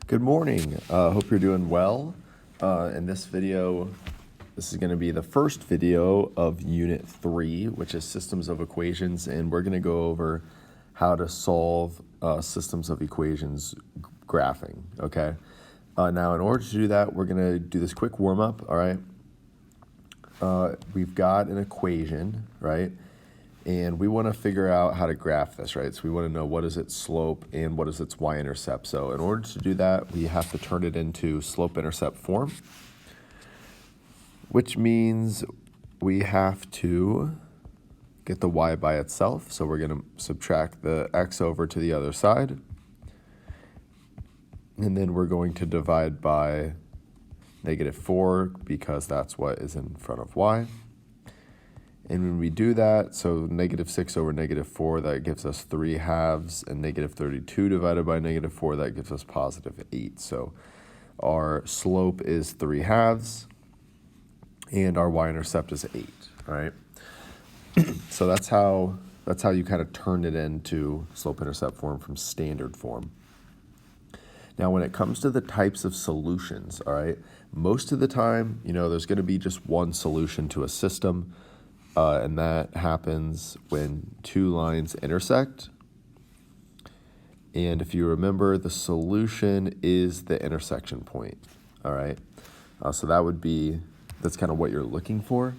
Good morning. Hope you're doing well. In this video, this is going to be the first video of Unit 3, which is Systems of Equations, and we're going to go over how to solve systems of equations graphing, okay? Now, in order to do that, we're going to do this quick warm-up, all right? We've got an equation, right? And we want to figure out how to graph this, right? So we want to know what is its slope and what is its y-intercept. So in order to do that, we have to turn it into slope-intercept form, which means we have to get the y by itself. So we're going to subtract the x over to the other side. And then we're going to divide by -4 because that's what is in front of y. And when we do that, so -6 over -4, that gives us 3/2, and -32 divided by -4, that gives us +8. So our slope is 3/2, and our y-intercept is 8, all right? So that's how you kind of turn it into slope-intercept form from standard form. Now, when it comes to the types of solutions, all right, most of the time, there's going to be just one solution to a system. And that happens when two lines intersect. And if you remember, the solution is the intersection point, all right? So that's kind of what you're looking for.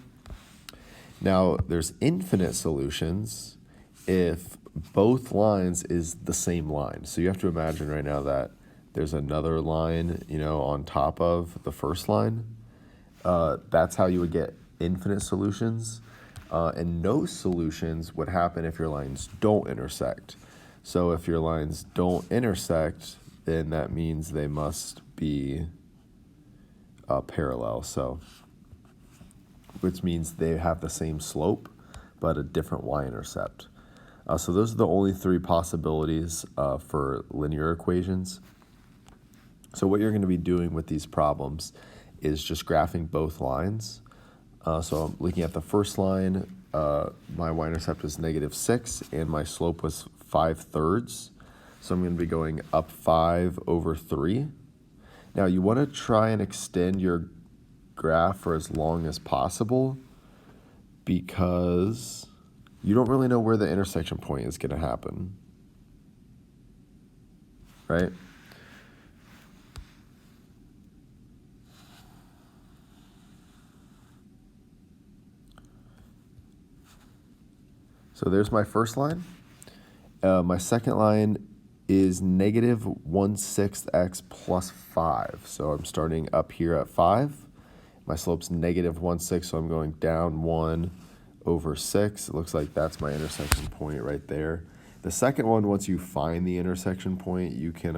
Now, there's infinite solutions if both lines is the same line. So you have to imagine right now that there's another line, on top of the first line. That's how you would get infinite solutions. And no solutions would happen if your lines don't intersect. So if your lines don't intersect, then that means they must be parallel. So, which means they have the same slope, but a different y-intercept. So those are the only three possibilities for linear equations. So what you're going to be doing with these problems is just graphing both lines. So I'm looking at the first line, my y-intercept was -6, and my slope was 5/3. So I'm going to be going up 5 over 3. Now you want to try and extend your graph for as long as possible because you don't really know where the intersection point is going to happen, right? So there's my first line. My second line is -1/6x plus 5. So I'm starting up here at 5. My slope's -1/6, so I'm going down 1 over 6. It looks like that's my intersection point right there. The second one, once you find the intersection point, you can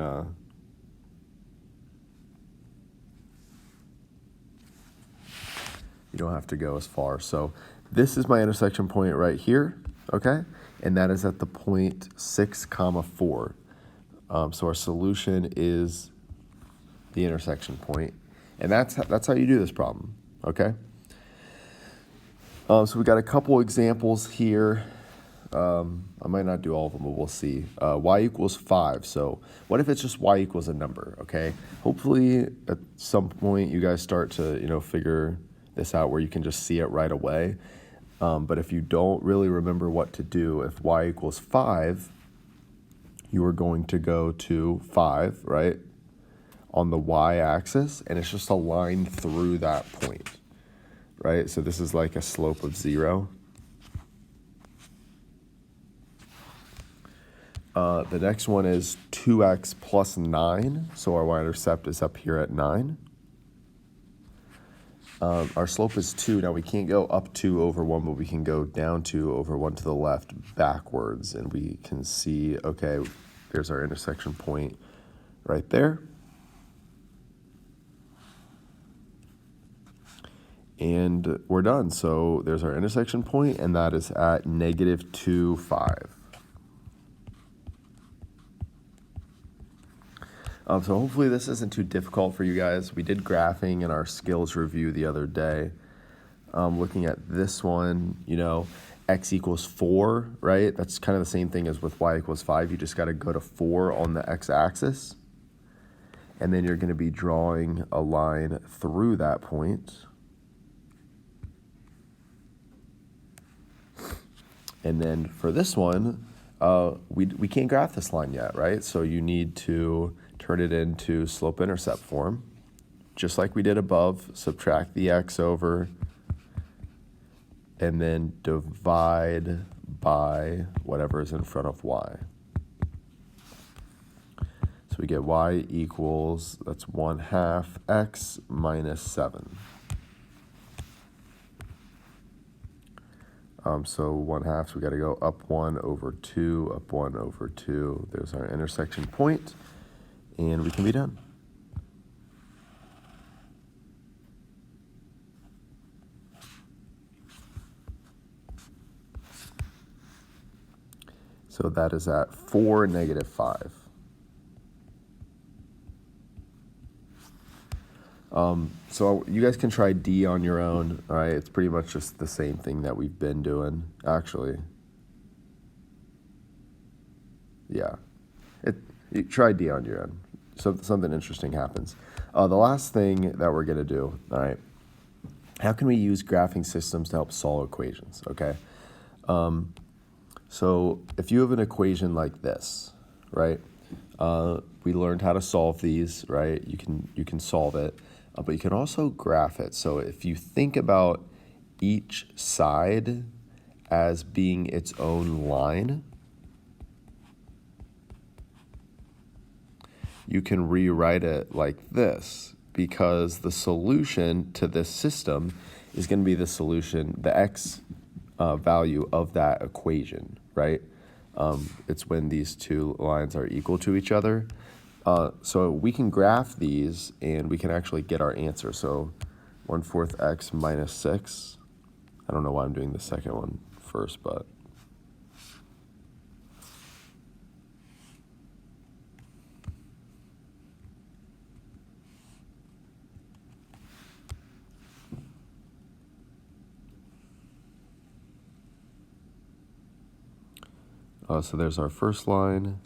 you don't have to go as far. So this is my intersection point right here. Okay, and that is at the point 6, 4. So our solution is the intersection point, and that's how you do this problem. Okay. So we got a couple examples here. I might not do all of them, but we'll see. Y equals 5. So what if it's just y equals a number? Okay. Hopefully, at some point, you guys start to figure this out where you can just see it right away. But if you don't really remember what to do, if y equals 5, you are going to go to 5, right, on the y-axis, and it's just a line through that point, right? So this is like a slope of 0. The next one is 2x plus 9, so our y-intercept is up here at 9. Our slope is 2. Now, we can't go up 2 over 1, but we can go down 2 over 1 to the left backwards. And we can see, okay, there's our intersection point right there. And we're done. So there's our intersection point, and that is at -2, 5. So hopefully this isn't too difficult for you guys. We did graphing in our skills review the other day. Looking at this one, x equals 4, right? That's kind of the same thing as with y equals 5. You just got to go to 4 on the x-axis. and then you're going to be drawing a line through that point. And then for this one, we can't graph this line yet, right? So you need to turn it into slope-intercept form. Just like we did above, subtract the x over, and then divide by whatever is in front of y. So we get y equals, that's 1/2 x minus 7. So 1/2, so we got to go up 1 over 2, up 1 over 2. There's our intersection point, and we can be done. So that is at 4, -5. So you guys can try D on your own, all right? It's pretty much just the same thing that we've been doing, actually. Yeah, you try D on your own. So something interesting happens. The last thing that we're gonna do, all right, how can we use graphing systems to help solve equations, okay? So if you have an equation like this, right? We learned how to solve these, right? You can solve it, but you can also graph it. So if you think about each side as being its own line, you can rewrite it like this, because the solution to this system is going to be the solution, the x value of that equation, right? It's when these two lines are equal to each other. So we can graph these and we can actually get our answer. So 1/4 x minus 6. I don't know why I'm doing the second one first, but so there's our first line.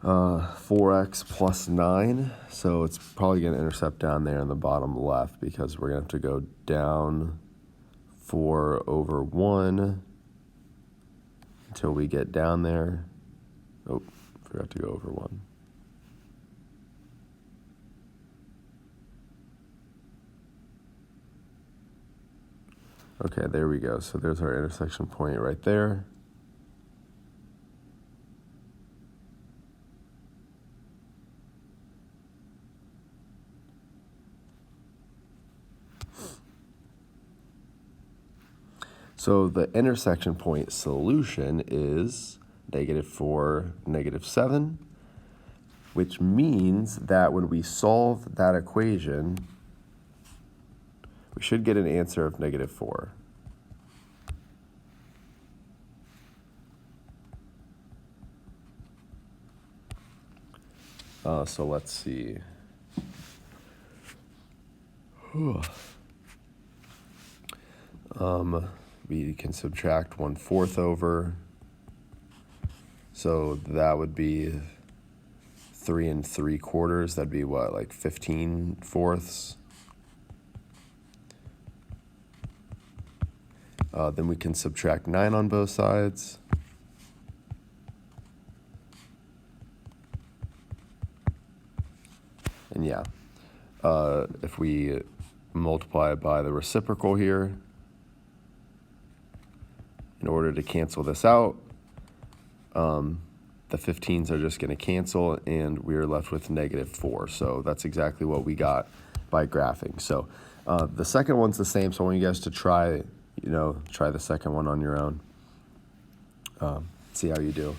4x plus 9, so it's probably going to intercept down there in the bottom left, because we're going to have to go down 4 over 1 until we get down there. Oh, forgot to go over 1. Okay, there we go. So there's our intersection point right there. So the intersection point solution is -4, -7, which means that when we solve that equation, we should get an answer of -4. So let's see. We can subtract 1/4 over. So that would be 3 3/4. That'd be what, like 15/4. Then we can subtract 9 on both sides. And yeah, if we multiply it by the reciprocal here, in order to cancel this out, the 15s are just going to cancel, and we're left with -4. So that's exactly what we got by graphing. So the second one's the same, so I want you guys to try the second one on your own. See how you do.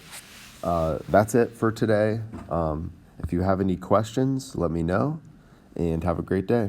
That's it for today. If you have any questions, let me know, and have a great day.